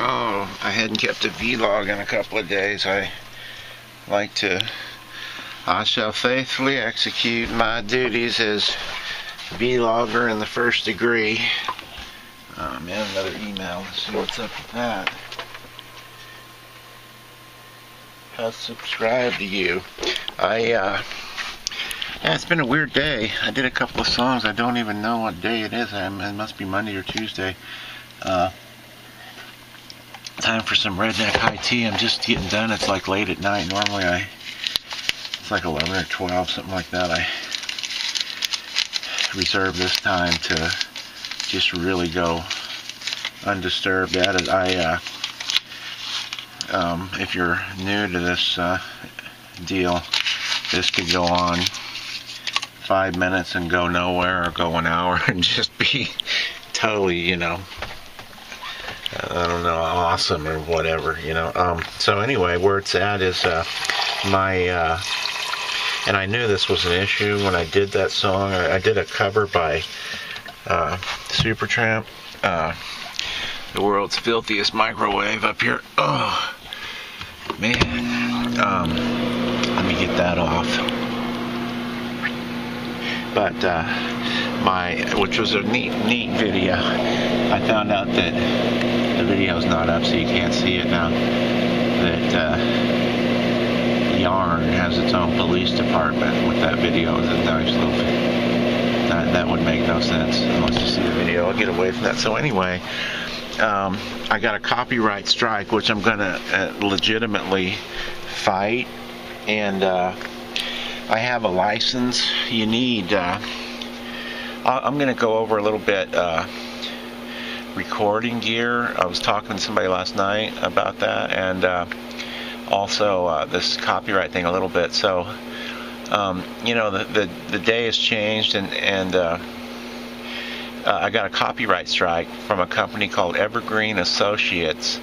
Oh, I hadn't kept a vlog in a couple of days. I shall faithfully execute my duties as vlogger in the first degree. Oh man, another email. Let's see what's up with that. I'll subscribe to you. Yeah, it's been a weird day. I did a couple of songs. I don't even know what day it is. It must be Monday or Tuesday. Time for some redneck high tea. I'm just getting done. It's like late at night. Normally it's like 11 or 12, something like that. I reserve this time to just really go undisturbed at it. If you're new to this deal, this could go on 5 minutes and go nowhere, or go an hour and just be totally, I don't know, awesome or whatever, So anyway, where it's at is and I knew this was an issue when I did that song. I did a cover by Tramp, the world's filthiest microwave up here. Oh man, let me get that off. But which was a neat video. I found out that the video's not up, so you can't see it now. That Yarn has its own police department with that video. It's a nice little thing. That would make no sense unless you see the video. I'll get away from that. So anyway, I got a copyright strike, which I'm gonna legitimately fight, and I have a license. You need. I'm gonna go over a little bit recording gear. I was talking to somebody last night about that, and also this copyright thing a little bit. So the day has changed, and I got a copyright strike from a company called Evergreen Associates,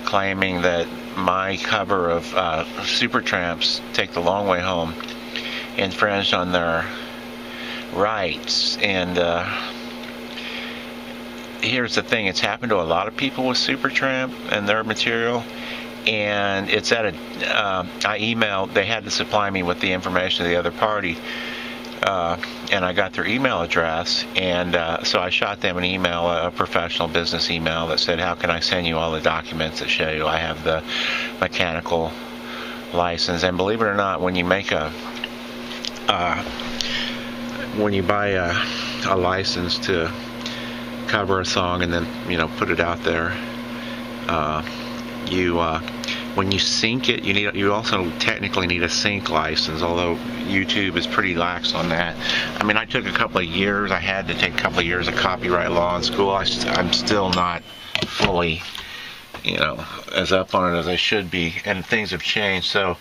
claiming that my cover of Supertramp's Take the Long Way Home infringed on their rights. And here's the thing, it's happened to a lot of people with Supertramp and their material, and it's at I emailed, they had to supply me with the information of the other party, and I got their email address, and so I shot them an email, a professional business email, that said, how can I send you all the documents that show you I have the mechanical license. And believe it or not, when you make when you buy a license to cover a song and then put it out there, when you sync it, you also technically need a sync license, although YouTube is pretty lax on that. I mean, I took a couple of years. I had to take a couple of years of copyright law in school. I'm still not fully as up on it as I should be, and things have changed. So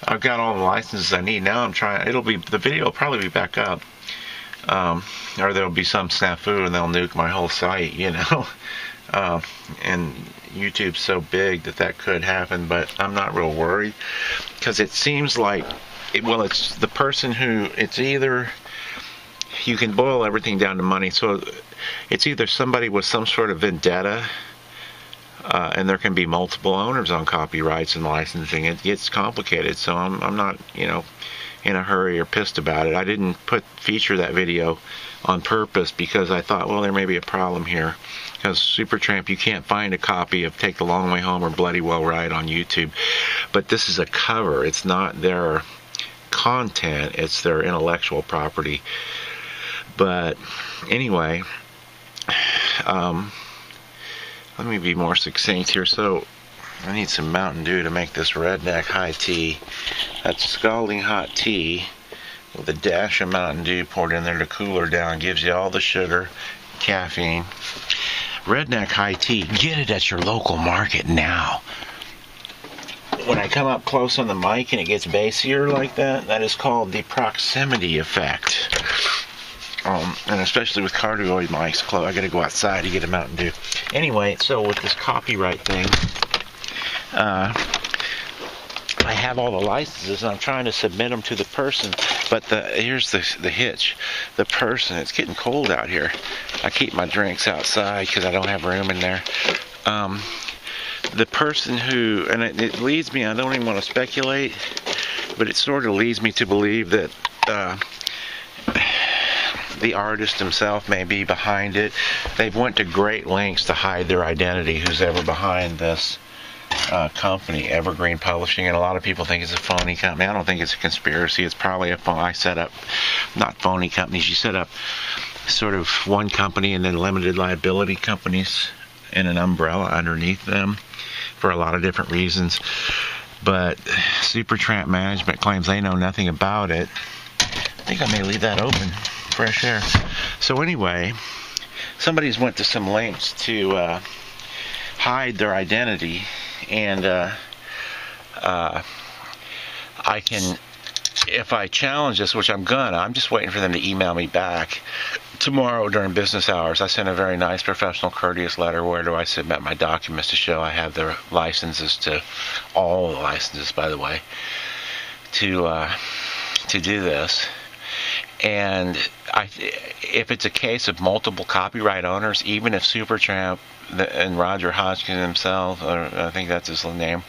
I've got all the licenses I need. Now I'm trying. The video will probably be back up, or there'll be some snafu and they'll nuke my whole site, and YouTube's so big that could happen. But I'm not real worried, because it seems like it's the person who, it's either, you can boil everything down to money. So it's either somebody with some sort of vendetta, and there can be multiple owners on copyrights and licensing. It gets complicated, so I'm not in a hurry or pissed about it. I didn't feature that video on purpose because I thought, well, there may be a problem here, because Supertramp, you can't find a copy of Take the Long Way Home or Bloody Well Right on YouTube. But this is a cover. It's not their content, it's their intellectual property. But anyway, let me be more succinct here. So I need some Mountain Dew to make this redneck high tea. That's scalding hot tea with a dash of Mountain Dew poured in there to cool her down. Gives you all the sugar, caffeine. Redneck high tea. Get it at your local market now. When I come up close on the mic and it gets bassier like that, that is called the proximity effect. And especially with cardioid mics close, I gotta go outside to get a Mountain Dew. Anyway, so with this copyright thing, I have all the licenses and I'm trying to submit them to the person, but here's the hitch. The person, it's getting cold out here. I keep my drinks outside because I don't have room in there. the person who, and it leads me, I don't even want to speculate, but it sort of leads me to believe that the artist himself may be behind it. They've went to great lengths to hide their identity, who's ever behind this company, Evergreen Publishing, and a lot of people think it's a phony company. I don't think it's a conspiracy. It's probably a phone. I set up, not phony companies, you set up sort of one company and then limited liability companies in an umbrella underneath them for a lot of different reasons. But Super Tramp Management claims they know nothing about it. I think I may leave that open. Fresh air. So anyway, somebody's went to some lengths to hide their identity, and I can, if I challenge this, which I'm just waiting for them to email me back tomorrow during business hours. I sent a very nice, professional, courteous letter where do I submit my documents to show I have the licenses, to all the licenses, by the way, to do this. And if it's a case of multiple copyright owners, even if Supertramp and Roger Hodgkin himself, or I think that's his name,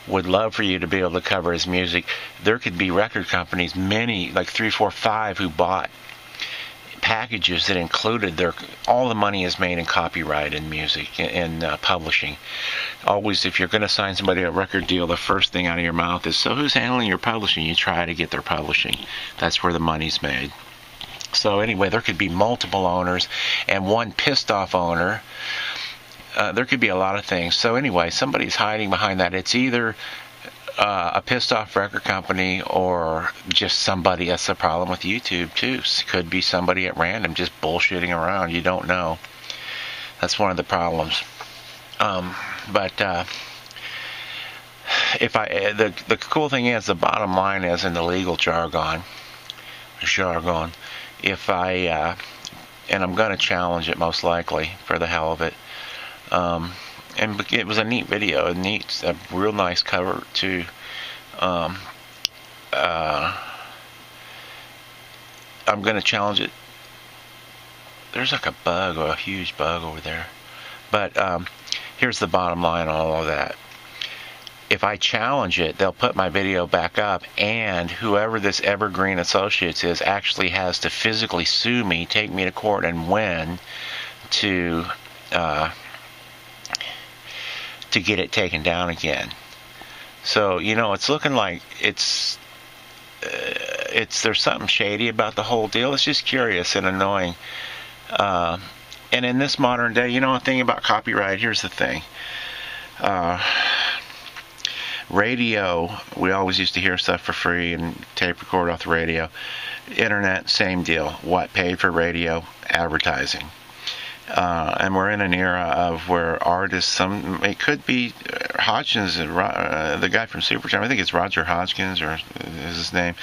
would love for you to be able to cover his music, there could be record companies, many, like 3, 4, 5, who bought packages that included all the money is made in copyright and music and publishing. Always, if you're going to sign somebody a record deal, the first thing out of your mouth is, so who's handling your publishing? You try to get their publishing. That's where the money's made. So anyway, there could be multiple owners and one pissed off owner. There could be a lot of things. So anyway, somebody's hiding behind that. It's either a pissed off record company or just somebody. That's the problem with YouTube too. Could be somebody at random just bullshitting around. You don't know. That's one of the problems. But the cool thing is, the bottom line is, in the legal jargon, if I and I'm going to challenge it most likely for the hell of it. And it was a neat video, a real nice cover too. I'm going to challenge it. There's like a bug, or a huge bug over there. But here's the bottom line on all of that. If I challenge it, they'll put my video back up, and whoever this Evergreen Associates is actually has to physically sue me, take me to court, and win to get it taken down again. So, it's looking like there's something shady about the whole deal. It's just curious and annoying. And in this modern day, one thing about copyright, here's the thing. Radio, we always used to hear stuff for free and tape record off the radio. Internet, same deal. What paid for radio? Advertising. And we're in an era of where artists, it could be Hodgkins, the guy from Supertramp, I think it's Roger Hodgkins, or is his name.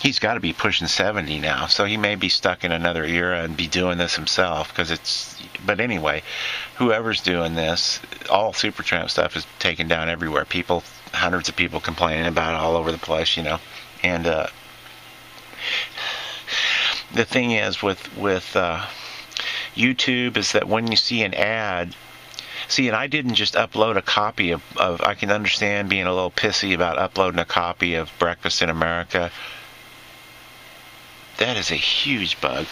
He's got to be pushing 70 now, so he may be stuck in another era and be doing this himself, but anyway, whoever's doing this, all Supertramp stuff is taken down everywhere. Hundreds of people complaining about it all over the place, and the thing is with YouTube is that when you see an ad, and I didn't just upload a copy of I can understand being a little pissy about uploading a copy of Breakfast in America. That is a huge bug.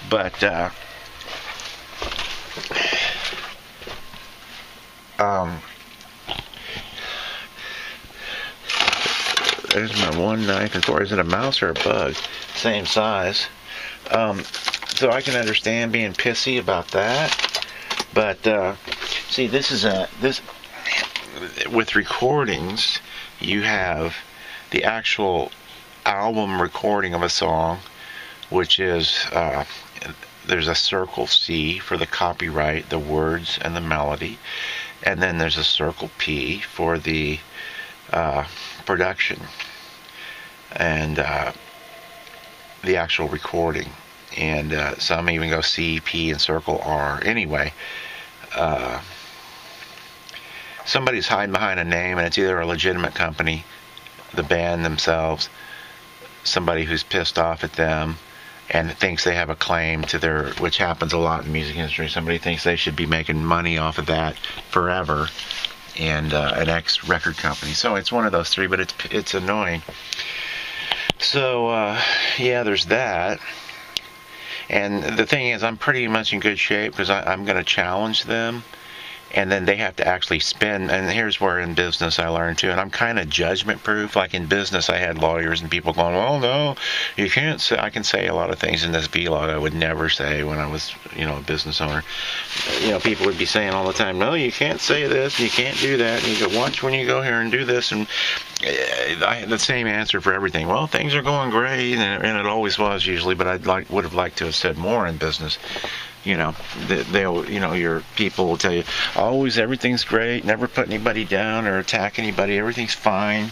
But there's my one knife. Is it a mouse or a bug? Same size. So I can understand being pissy about that, but this with recordings, you have the actual album recording of a song, which is there's a circle C for the copyright, the words and the melody, and then there's a circle P for the production and the actual recording. And some even go C, P, and circle R. Anyway, somebody's hiding behind a name, and it's either a legitimate company, the band themselves, somebody who's pissed off at them, and thinks they have a claim to their, which happens a lot in the music industry. Somebody thinks they should be making money off of that forever, and an ex-record company. So it's one of those three, but it's annoying. So yeah, there's that. And the thing is, I'm pretty much in good shape because I'm going to challenge them. And then they have to actually spend, and here's where in business I learned too, and I'm kind of judgment proof. Like in business, I had lawyers and people going, "Oh no, you can't say." I can say a lot of things in this vlog I would never say when I was, a business owner. People would be saying all the time, "No, you can't say this, and you can't do that, and you go watch when you go here and do this." And I had the same answer for everything. Well, things are going great, and it always was usually, but would have liked to have said more in business. Your people will tell you, always everything's great, never put anybody down or attack anybody, everything's fine.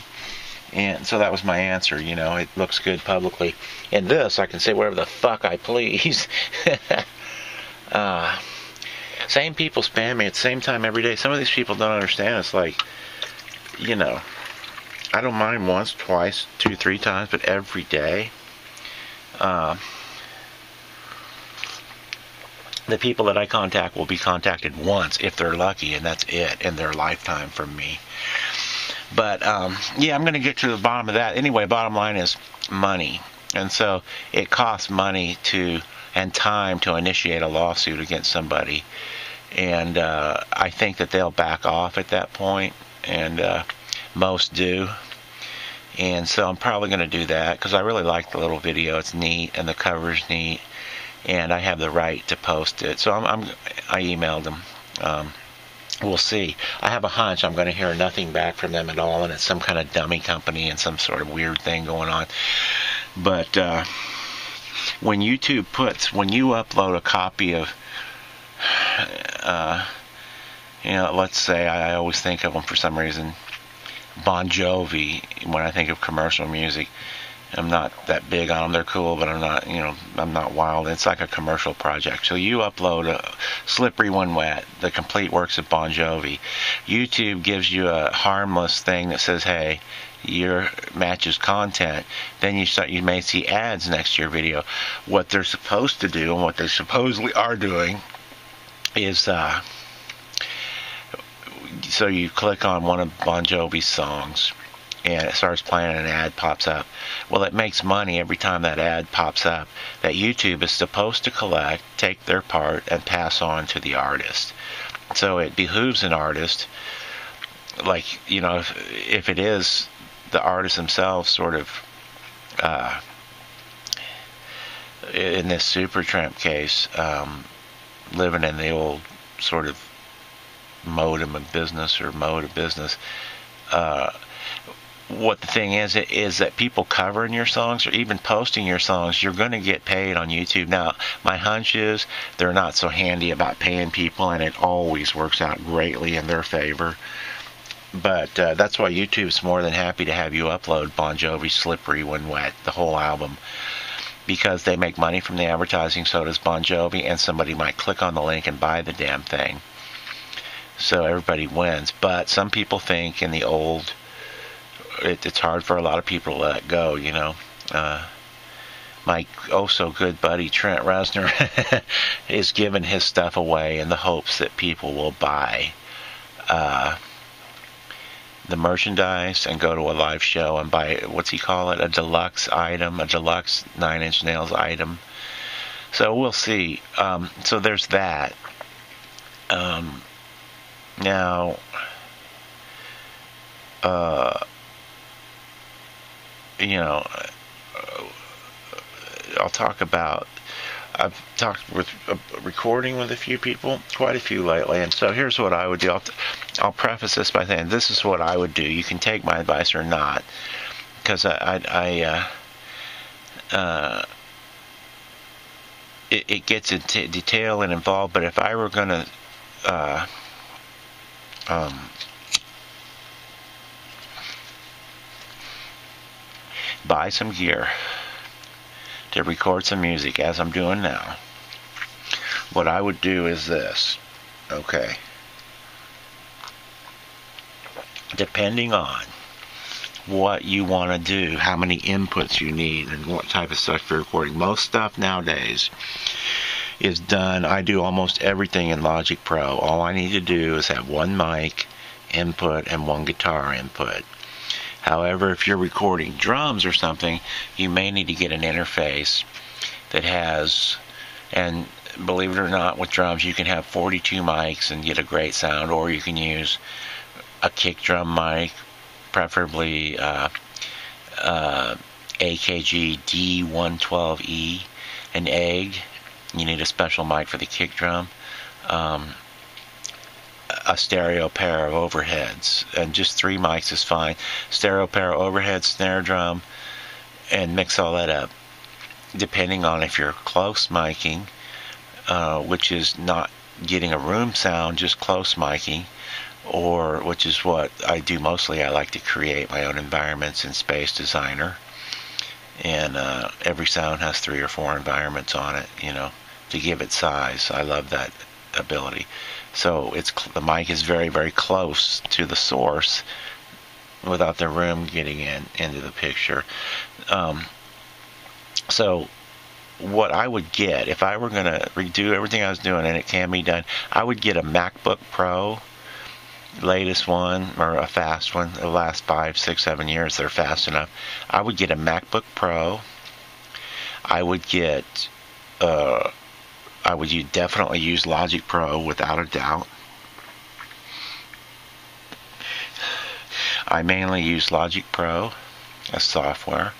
And so that was my answer, it looks good publicly. In this, I can say whatever the fuck I please. Same people spam me at the same time every day. Some of these people don't understand. It's like, I don't mind once, twice, 2, 3 times, but every day. The people that I contact will be contacted once if they're lucky, and that's it in their lifetime from me. But yeah, I'm going to get to the bottom of that. Anyway, bottom line is money. And so it costs money and time to initiate a lawsuit against somebody. And I think that they'll back off at that point, and most do. And so I'm probably going to do that because I really like the little video. It's neat, and the cover's neat. And I have the right to post it. So I emailed them. We'll see. I have a hunch I'm going to hear nothing back from them at all, and it's some kind of dummy company and some sort of weird thing going on. But when you upload a copy of, let's say, I always think of them for some reason, Bon Jovi, when I think of commercial music. I'm not that big on them. They're cool, but I'm not wild. It's like a commercial project. So you upload a Slippery When Wet, the complete works of Bon Jovi. YouTube gives you a harmless thing that says, hey, your matches content. Then you may see ads next to your video. What they're supposed to do and what they supposedly are doing is so you click on one of Bon Jovi's songs, and it starts playing and an ad pops up. Well, it makes money every time that ad pops up that YouTube is supposed to collect, take their part, and pass on to the artist. So it behooves an artist, like, if it is the artist themselves sort of, in this Super Tramp case, living in the old sort of mode of business, what the thing is that people covering your songs or even posting your songs, you're going to get paid on YouTube. Now, my hunch is they're not so handy about paying people, and it always works out greatly in their favor. But that's why YouTube's more than happy to have you upload Bon Jovi's Slippery When Wet, the whole album, because they make money from the advertising, so does Bon Jovi, and somebody might click on the link and buy the damn thing. So everybody wins. But some people think in the old, it's hard for a lot of people to let go, My oh-so-good buddy Trent Reznor is giving his stuff away in the hopes that people will buy the merchandise and go to a live show and buy, what's he call it, a deluxe item, a deluxe 9 Inch Nails item. So we'll see. So there's that. Now, I'll talk about, I've talked with recording with a few people, quite a few lately, and so here's what I would do. I'll preface this by saying this is what I would do. You can take my advice or not, because it gets into detail and involved, but if I were going to buy some gear to record some music, as I'm doing now, what I would do is this, okay? Depending on what you want to do, how many inputs you need, and what type of stuff you're recording. Most stuff nowadays is done. I do almost everything in Logic Pro. All I need to do is have one mic input and one guitar input. However, if you're recording drums or something, you may need to get an interface that has, and believe it or not, with drums you can have 42 mics and get a great sound, or you can use a kick drum mic, preferably AKG D112E, an egg. You need a special mic for the kick drum, a stereo pair of overheads, and just 3 mics is fine. Stereo pair of overhead, snare drum, and mix all that up. Depending on if you're close miking, which is not getting a room sound, just close miking, or which is what I do mostly. I like to create my own environments in Space Designer, and every sound has 3 or 4 environments on it, to give it size. I love that ability. So the mic is very, very close to the source without the room getting into the picture. So what I would get if I were going to redo everything I was doing, and it can be done, I would get a MacBook Pro, latest one, or a fast one. The last 5, 6, 7 years they're fast enough. I would get a MacBook Pro. I would get definitely use Logic Pro without a doubt. I mainly use Logic Pro as software,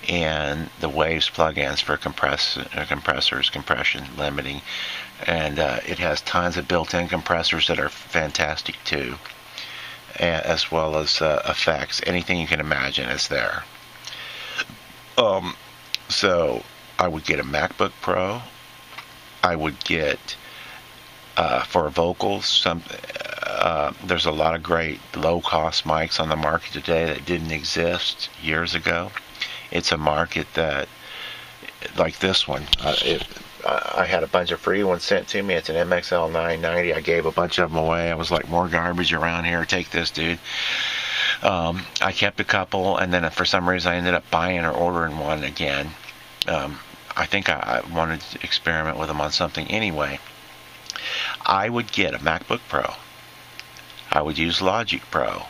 and the Waves plugins for compressors, compression, limiting, and it has tons of built-in compressors that are fantastic too, as well as effects. Anything you can imagine is there. So I would get a MacBook Pro. I would get for vocals, there's a lot of great low-cost mics on the market today that didn't exist years ago. It's a market that, like this one, I had a bunch of free ones sent to me. It's an MXL 990. I gave a bunch of them away. I was like, more garbage around here. Take this, dude. I kept a couple, and then for some reason I ended up buying or ordering one again. I think I wanted to experiment with them on something anyway. I would get a MacBook Pro. I would use Logic Pro.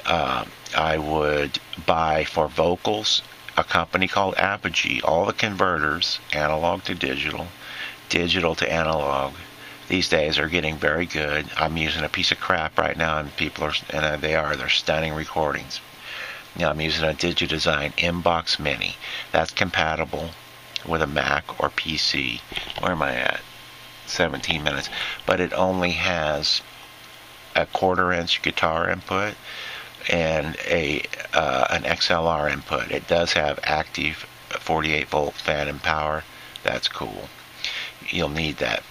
I would buy for vocals a company called Apogee. All the converters, analog to digital, digital to analog, these days are getting very good. I'm using a piece of crap right now, and they're stunning recordings. Now I'm using a DigiDesign Inbox Mini. That's compatible with a Mac or PC. Where am I at? 17 minutes. But it only has a 1/4-inch guitar input and an XLR input. It does have active 48-volt phantom power. That's cool. You'll need that.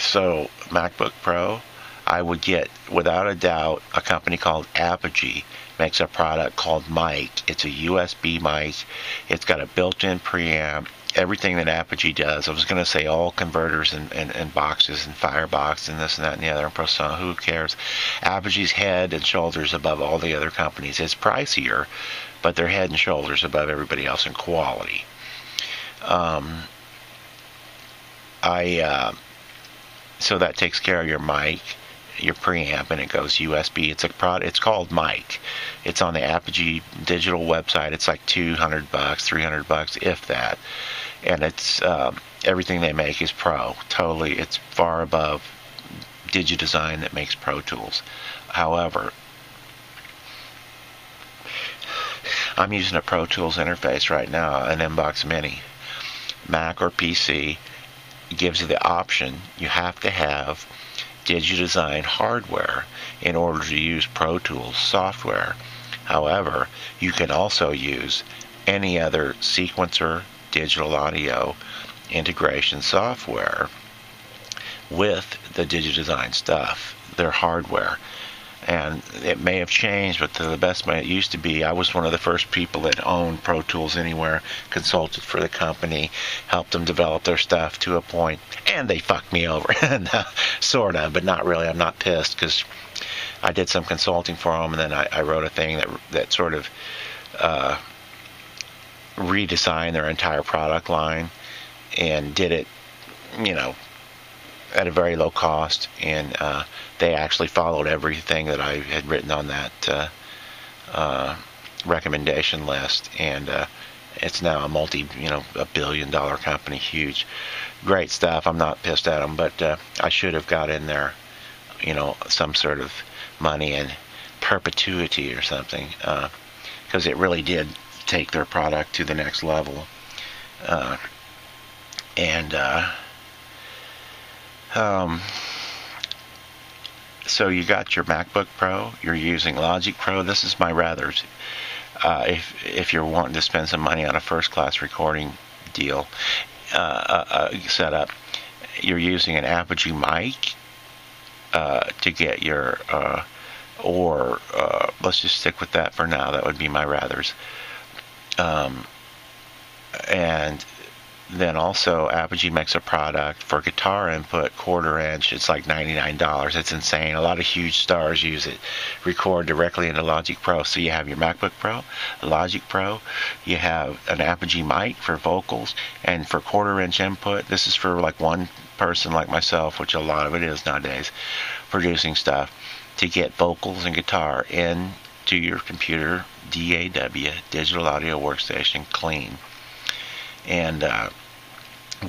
So MacBook Pro, I would get, without a doubt, a company called Apogee makes a product called Mic. It's a USB mic. It's got a built-in preamp. Everything that Apogee does. I was going to say all converters and boxes and Firebox and this and that and the other and Persona. Who cares? Apogee's head and shoulders above all the other companies. It's pricier, but they're head and shoulders above everybody else in quality. So that takes care of your mic, your preamp, and it goes USB. It's called Mic. It's on the Apogee digital website. It's like $200, $300, if that. And it's everything they make is pro. Totally, it's far above DigiDesign that makes Pro Tools. However, I'm using a Pro Tools interface right now, an Inbox Mini. Mac or PC gives you the option. You have to have DigiDesign hardware in order to use Pro Tools software. However, you can also use any other sequencer, digital audio integration software with the DigiDesign stuff, their hardware. And it may have changed, but to the best way it used to be, I was one of the first people that owned Pro Tools anywhere, consulted for the company, helped them develop their stuff to a point, and they fucked me over, sort of, but not really. I'm not pissed, because I did some consulting for them, and then I wrote a thing that sort of redesigned their entire product line, and did it, at a very low cost, and they actually followed everything that I had written on that recommendation list, and it's now a $1 billion company, huge, great stuff. I'm not pissed at them, but I should have got in there, some sort of money in perpetuity or something, because it really did take their product to the next level, so you got your MacBook Pro, you're using Logic Pro. This is my rathers. If you're wanting to spend some money on a first-class recording deal setup, you're using an Apogee mic to get your, let's just stick with that for now. That would be my rathers. And then also, Apogee makes a product for guitar input, 1/4 inch. It's like $99. It's insane. A lot of huge stars use it. Record directly into Logic Pro. So you have your MacBook Pro, Logic Pro. You have an Apogee mic for vocals, and for 1/4 inch input. This is for like one person like myself, which a lot of it is nowadays, producing stuff, to get vocals and guitar into your computer, DAW, Digital Audio Workstation, clean. And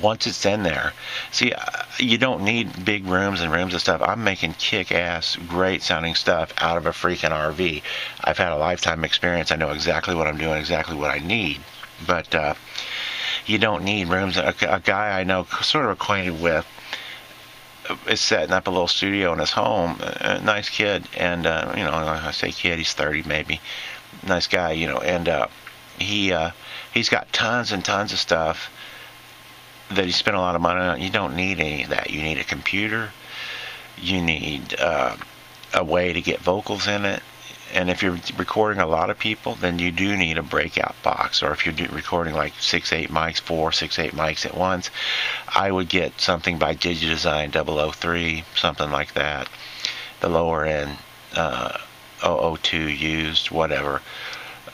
once it's in there, see, you don't need big rooms and rooms of stuff. I'm making kick-ass, great-sounding stuff out of a freaking RV. I've had a lifetime experience. I know exactly what I'm doing, exactly what I need. But you don't need rooms. A guy I know, sort of acquainted with, is setting up a little studio in his home. A nice kid, and I say kid, he's 30 maybe. Nice guy, and he's got tons and tons of stuff that he spent a lot of money on. You don't need any of that. You need a computer. You need a way to get vocals in it. And if you're recording a lot of people, then you do need a breakout box. Or if you're recording like 6-8 mics, 6-8 mics at once, I would get something by DigiDesign 003, something like that. The lower end 002 used, whatever.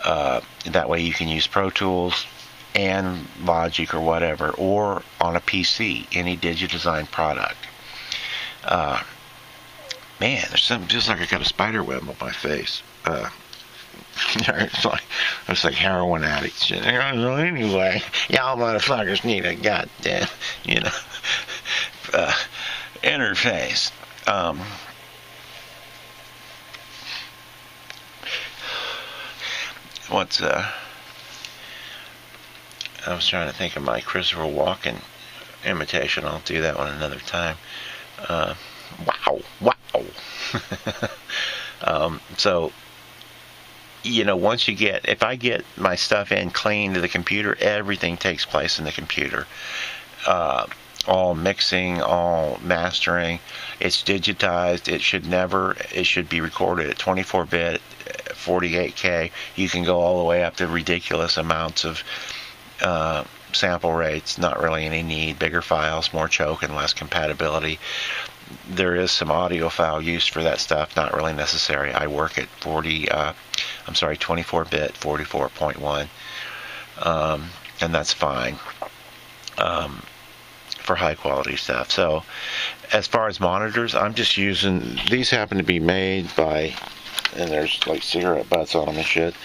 That way you can use Pro Tools and Logic or whatever, or on a PC, any DigiDesign product. Man, there's something just like I got a spider web on my face. It's like heroin addicts shit. Anyway, y'all motherfuckers need a goddamn, interface. I was trying to think of my Christopher Walken imitation. I'll do that one another time. Wow. So, once if I get my stuff in clean to the computer, everything takes place in the computer. All mixing, all mastering. It's digitized. It should be recorded at 24-bit, 48K. You can go all the way up to ridiculous amounts of sample rates. Not really any need. Bigger files, more choke, and less compatibility. There is some audiophile use for that stuff. Not really necessary. I work at 24-bit, 44.1, and that's fine for high quality stuff. So, as far as monitors, I'm just using these. Happen to be made by, and there's like cigarette butts on them and shit.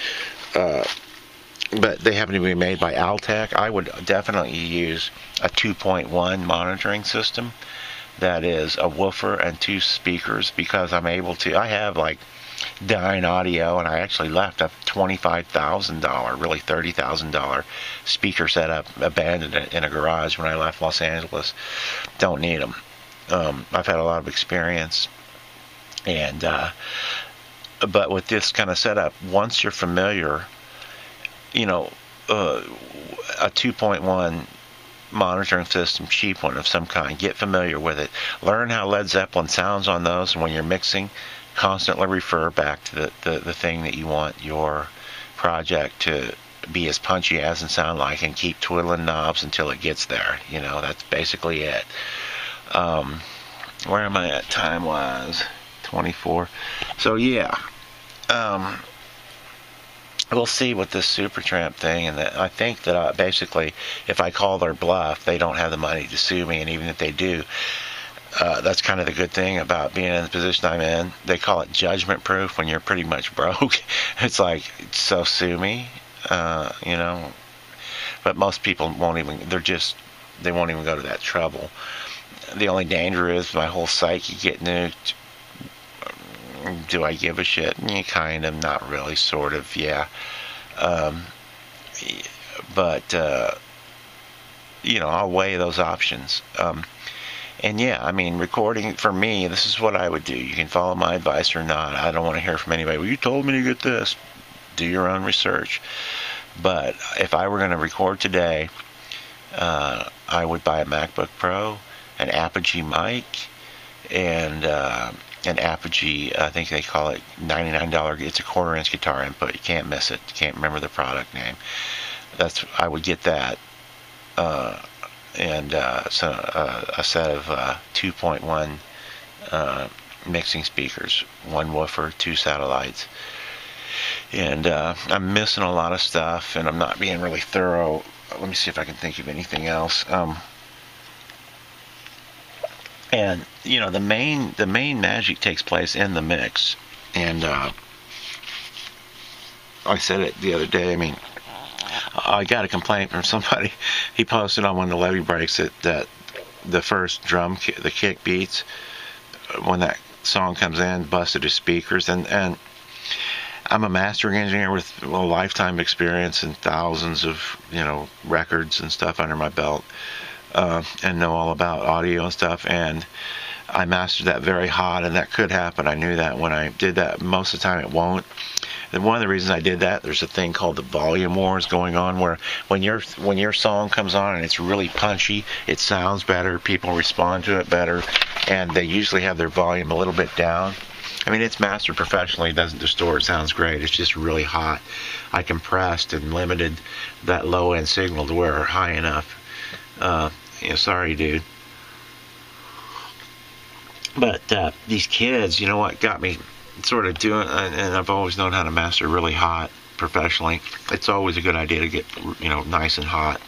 But they happen to be made by Altec. I would definitely use a 2.1 monitoring system. That is a woofer and 2 speakers, because I'm able to. I have like Dyne Audio, and I actually left a $25,000, really $30,000 speaker setup abandoned in a garage when I left Los Angeles. Don't need them. I've had a lot of experience, and but with this kind of setup, once you're familiar, a 2.1 monitoring system, cheap one of some kind, get familiar with it. Learn how Led Zeppelin sounds on those, and when you're mixing, constantly refer back to the thing that you want your project to be as punchy as and sound like, and keep twiddling knobs until it gets there. That's basically it. Where am I at time-wise? 24. So yeah, we'll see with this Super Tramp thing, and I think that basically, if I call their bluff, they don't have the money to sue me, and even if they do, that's kind of the good thing about being in the position I'm in. They call it judgment proof when you're pretty much broke. It's like, so sue me, But most people won't even. They won't even go to that trouble. The only danger is my whole psyche get nuked. Do I give a shit? Kind of, not really, sort of, yeah. But I'll weigh those options. And yeah, I mean, recording, for me, this is what I would do. You can follow my advice or not. I don't want to hear from anybody, well, you told me to get this. Do your own research. But if I were going to record today, I would buy a MacBook Pro, an Apogee mic, and an Apogee, I think they call it $99. It's a 1/4-inch guitar input. You can't miss it. You can't remember the product name. I would get that. And a set of 2.1 mixing speakers, 1 woofer, 2 satellites. And I'm missing a lot of stuff, and I'm not being really thorough. Let me see if I can think of anything else. And the main magic takes place in the mix. And I said it the other day. I mean, I got a complaint from somebody. He posted on one of the levy breaks that the first drum, the kick beats, when that song comes in, busted his speakers. And I'm a mastering engineer with a lifetime experience and thousands of records and stuff under my belt, and know all about audio and stuff. And I mastered that very hot, and that could happen. I knew that when I did that. Most of the time, it won't. And one of the reasons I did that, there's a thing called the volume wars going on, where when your song comes on and it's really punchy, it sounds better, people respond to it better, and they usually have their volume a little bit down. I mean, it's mastered professionally, it doesn't distort, it sounds great, it's just really hot. I compressed and limited that low end signal to where high enough. Sorry, dude. But these kids, what got me sort of doing, and I've always known how to master really hot professionally. It's always a good idea to get nice and hot.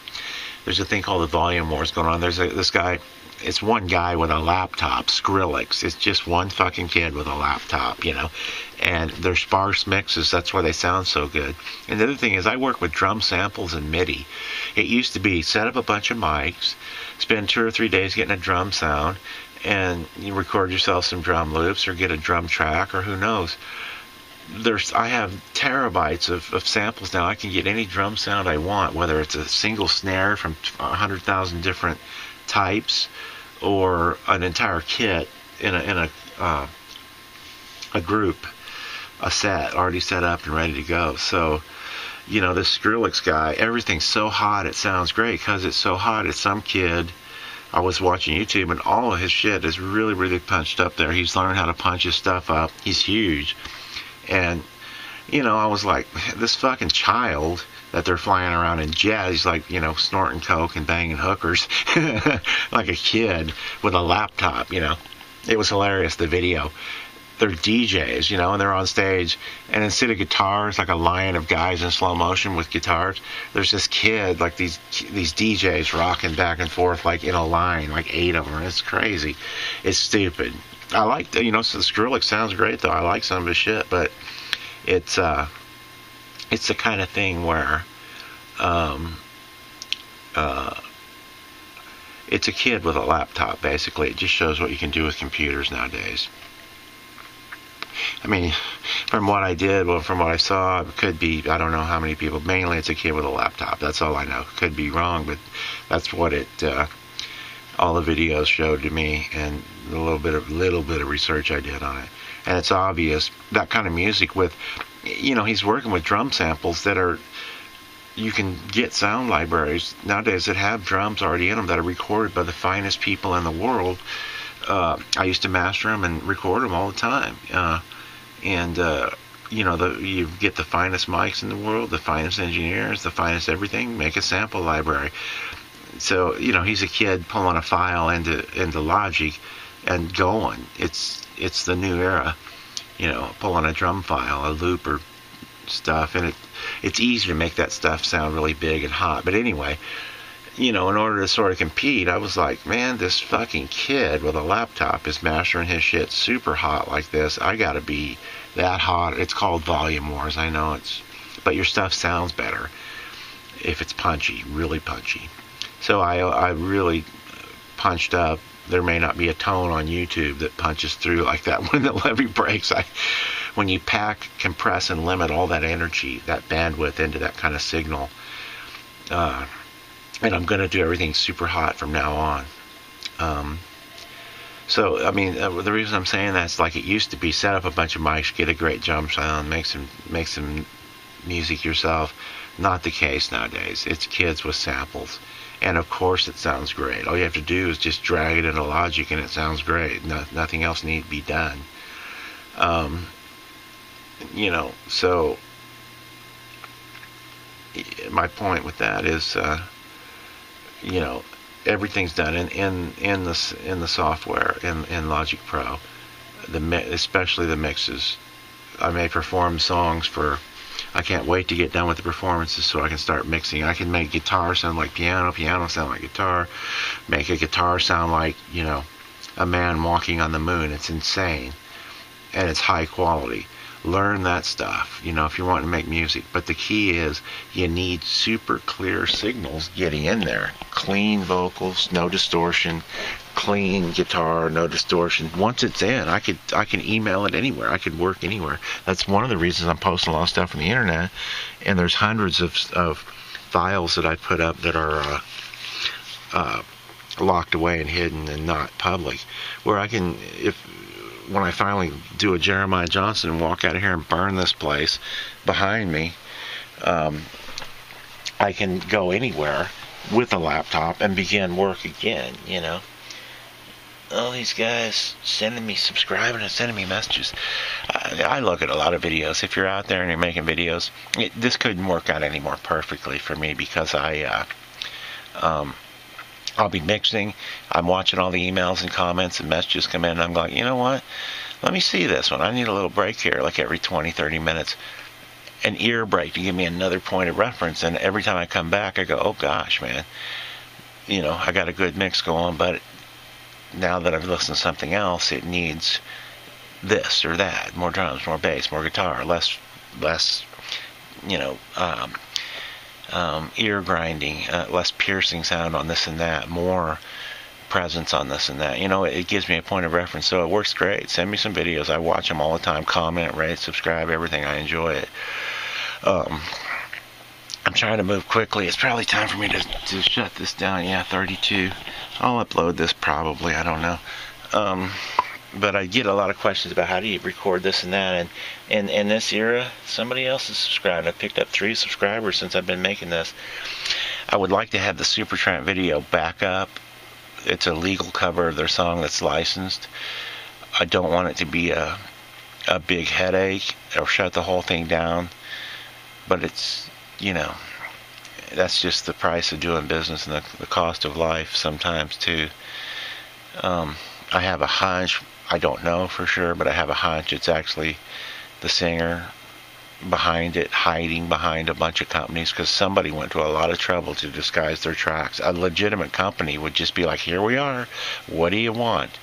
There's a thing called the volume wars going on. There's this guy. It's one guy with a laptop, Skrillex. It's just one fucking kid with a laptop, and they're sparse mixes. That's why they sound so good. And the other thing is, I work with drum samples and MIDI. It used to be set up a bunch of mics, spend 2 or 3 days getting a drum sound, and you record yourself some drum loops or get a drum track, or who knows. I have terabytes of samples now. I can get any drum sound I want, whether it's a single snare from 100,000 different types or an entire kit in a group, a set already set up and ready to go. So this Skrillex guy, everything's so hot it sounds great because it's so hot. It's some kid. I was watching YouTube, and all of his shit is really, really punched up there. He's learned how to punch his stuff up. He's huge. And, I was like, this fucking child that they're flying around in jets, he's like, snorting coke and banging hookers like a kid with a laptop, It was hilarious, the video. They're DJs, and they're on stage, and instead of guitars, like a line of guys in slow motion with guitars, there's this kid, like these DJs rocking back and forth, like in a line, like 8 of them. It's crazy. It's stupid. I like, so the Skrillex sounds great, though. I like some of his shit, but it's the kind of thing where, it's a kid with a laptop, basically. It just shows what you can do with computers nowadays. I mean, from what I did, from what I saw, it could be, I don't know how many people, mainly it's a kid with a laptop. That's all I know. Could be wrong, but that's what all the videos showed to me, and a little bit of research I did on it. And it's obvious, that kind of music with, he's working with drum samples that are, you can get sound libraries nowadays that have drums already in them that are recorded by the finest people in the world. I used to master them and record them all the time. and you get the finest mics in the world, the finest engineers, the finest everything. Make a sample library. So he's a kid pulling a file into Logic and going. It's the new era. Pulling a drum file, a loop or stuff, and it's easy to make that stuff sound really big and hot. But anyway, in order to sort of compete, I was like, man, this fucking kid with a laptop is mastering his shit super hot like this. I gotta be that hot. It's called volume wars. I know but your stuff sounds better if it's punchy, really punchy. So I really punched up. There may not be a tone on YouTube that punches through like that when the levee breaks. When you pack, compress, and limit all that energy, that bandwidth into that kind of signal, and I'm going to do everything super hot from now on. So, I mean, the reason I'm saying that is like it used to be: set up a bunch of mics, get a great jump sound, make some music yourself. Not the case nowadays. It's kids with samples. And of course it sounds great. All you have to do is just drag it into Logic and it sounds great. Nothing else needs to be done. So my point with that is, everything's done in the software in Logic Pro. Especially the mixes. I may perform songs for. I can't wait to get done with the performances so I can start mixing. I can make guitar sound like piano sound like guitar, make a guitar sound like, a man walking on the moon. It's insane. And it's high quality. Learn that stuff, if you're wanting to make music. But the key is you need super clear signals getting in there. Clean vocals, no distortion. Clean guitar, no distortion. Once it's in, I can email it anywhere. I could work anywhere. That's one of the reasons I'm posting a lot of stuff on the internet. And there's hundreds of files that I put up that are locked away and hidden and not public. Where I can, when I finally do a Jeremiah Johnson and walk out of here and burn this place behind me, I can go anywhere with a laptop and begin work again. All these guys sending me, subscribing and sending me messages. I look at a lot of videos. If you're out there and you're making videos, this couldn't work out any more perfectly for me because I'll be mixing. I'm watching all the emails and comments and messages come in, and I'm like, you know what? Let me see this one. I need a little break here, like every 20, 30 minutes. An ear break to give me another point of reference. And every time I come back, I go, oh gosh, man. I got a good mix going, but now that I've listened to something else, it needs this or that, more drums, more bass, more guitar, less ear grinding, less piercing sound on this and that, more presence on this and that. It gives me a point of reference, so it works great. Send me some videos. I watch them all the time. Comment, rate, subscribe, everything. I enjoy it. I'm trying to move quickly. It's probably time for me to shut this down. Yeah, 32. I'll upload this probably. I don't know. But I get a lot of questions about how do you record this and that. And in this era, somebody else is subscribed. I picked up 3 subscribers since I've been making this. I would like to have the Super Tramp video back up. It's a legal cover of their song that's licensed. I don't want it to be a big headache or shut the whole thing down. But it's, that's just the price of doing business and the cost of life sometimes too. I have a hunch, I don't know for sure, but I have a hunch it's actually the singer behind it, hiding behind a bunch of companies, because somebody went to a lot of trouble to disguise their tracks. A legitimate company would just be like, here we are, what do you want?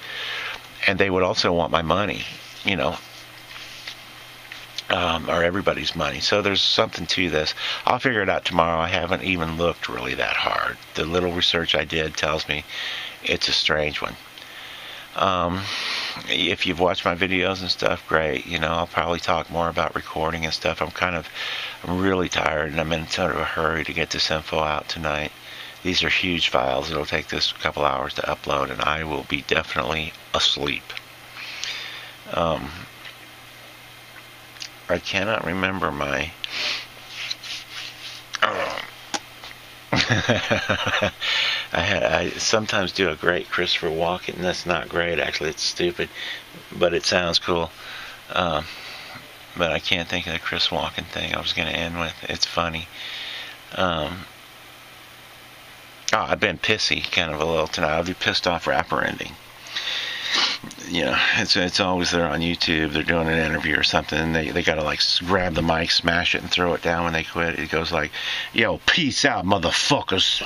And they would also want my money, or everybody's money. So there's something to this. I'll figure it out tomorrow. I haven't even looked really that hard. The little research I did tells me it's a strange one. If you've watched my videos and stuff, great. I'll probably talk more about recording and stuff. I'm really tired, and I'm in sort of a hurry to get this info out tonight. These are huge files. It'll take this a couple hours to upload, and I will be definitely asleep. I cannot remember my... I sometimes do a great Christopher Walken. That's not great, actually. It's stupid, but it sounds cool. but I can't think of the Chris Walken thing I was going to end with. It's funny. I've been pissy kind of a little tonight. I'll do pissed off rapper ending. It's always there on YouTube. They're doing an interview or something, and they got to like grab the mic, smash it, and throw it down when they quit. It goes like, "Yo, peace out, motherfuckers."